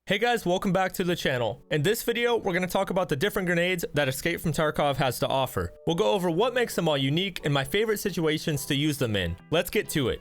Hey guys, welcome back to the channel. In this video, we're going to talk about the different grenades that Escape from Tarkov has to offer. We'll go over what makes them all unique and my favorite situations to use them in. Let's get to it.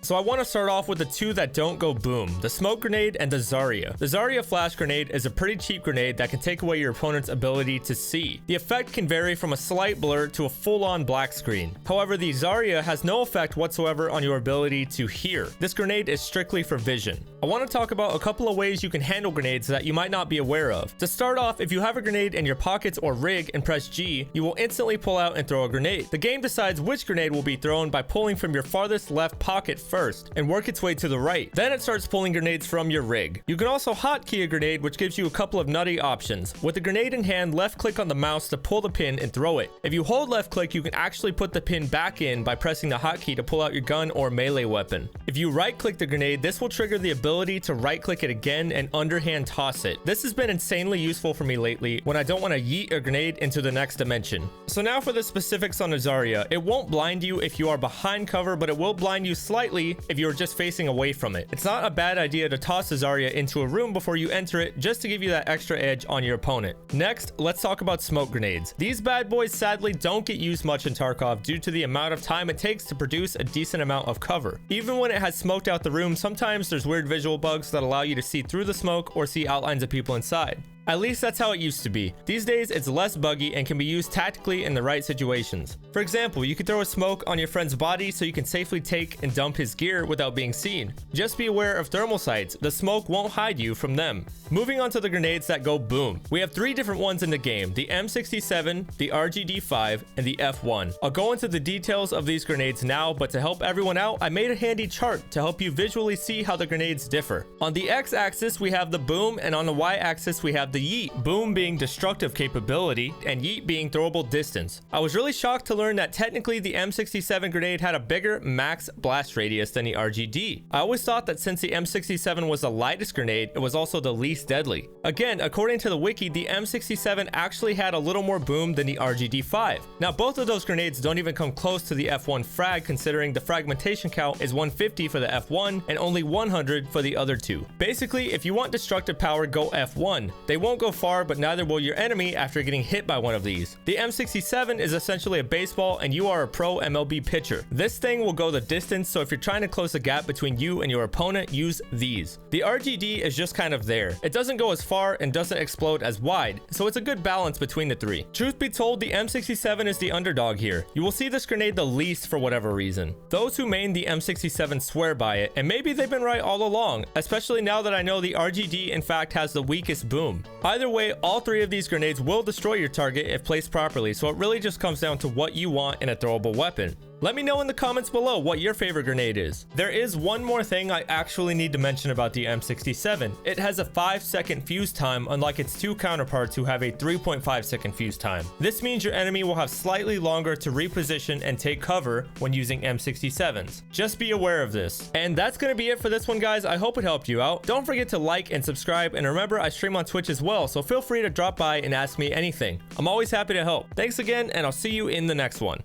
So I want to start off with the two that don't go boom, the smoke grenade and the Zarya. The Zarya flash grenade is a pretty cheap grenade that can take away your opponent's ability to see. The effect can vary from a slight blur to a full-on black screen. However, the Zarya has no effect whatsoever on your ability to hear. This grenade is strictly for vision. I want to talk about a couple of ways you can handle grenades that you might not be aware of. To start off, if you have a grenade in your pockets or rig and press G, you will instantly pull out and throw a grenade. The game decides which grenade will be thrown by pulling from your farthest left pocket first and work its way to the right. Then it starts pulling grenades from your rig. You can also hotkey a grenade, which gives you a couple of nutty options. With the grenade in hand, left click on the mouse to pull the pin and throw it. If you hold left click, you can actually put the pin back in by pressing the hotkey to pull out your gun or melee weapon. If you right click the grenade, this will trigger the ability to right click it again and underhand toss it. This has been insanely useful for me lately when I don't want to yeet a grenade into the next dimension. So now for the specifics on the Zarya. It won't blind you if you are behind cover, but it will blind you slightly if you're just facing away from it. It's not a bad idea to toss the Zarya into a room before you enter it, just to give you that extra edge on your opponent. Next, let's talk about smoke grenades. These bad boys sadly don't get used much in Tarkov due to the amount of time it takes to produce a decent amount of cover. Even when it has smoked out the room, sometimes there's weird visual bugs that allow you to see through the smoke or see outlines of people inside. At least that's how it used to be. These days, it's less buggy and can be used tactically in the right situations. For example, you could throw a smoke on your friend's body so you can safely take and dump his gear without being seen. Just be aware of thermal sights. The smoke won't hide you from them. Moving on to the grenades that go boom. We have three different ones in the game: the M67, the RGD5, and the F1. I'll go into the details of these grenades now, but to help everyone out, I made a handy chart to help you visually see how the grenades differ. On the X-axis, we have the boom, and on the Y-axis, we have the yeet. Boom being destructive capability and yeet being throwable distance. I was really shocked to learn that technically the M67 grenade had a bigger max blast radius than the RGD. I always thought that since the M67 was the lightest grenade, it was also the least deadly. Again, according to the wiki, the M67 actually had a little more boom than the RGD5. Now both of those grenades don't even come close to the F1 frag, considering the fragmentation count is 150 for the F1 and only 100 for the other two. Basically, if you want destructive power, go F1. They won't go far, but neither will your enemy after getting hit by one of these. The M67 is essentially a baseball and you are a pro MLB pitcher. This thing will go the distance, so if you're trying to close the gap between you and your opponent, use these. The RGD is just kind of there. It doesn't go as far and doesn't explode as wide, so it's a good balance between the three. Truth be told, the M67 is the underdog here. You will see this grenade the least for whatever reason. Those who main the M67 swear by it, and maybe they've been right all along, especially now that I know the RGD in fact has the weakest boom. Either way, all three of these grenades will destroy your target if placed properly, so it really just comes down to what you want in a throwable weapon. Let me know in the comments below what your favorite grenade is. There is one more thing I actually need to mention about the M67. It has a 5-second fuse time, unlike its two counterparts who have a 3.5-second fuse time. This means your enemy will have slightly longer to reposition and take cover when using M67s. Just be aware of this. And that's going to be it for this one, guys. I hope it helped you out. Don't forget to like and subscribe, and remember, I stream on Twitch as well, so feel free to drop by and ask me anything. I'm always happy to help. Thanks again, and I'll see you in the next one.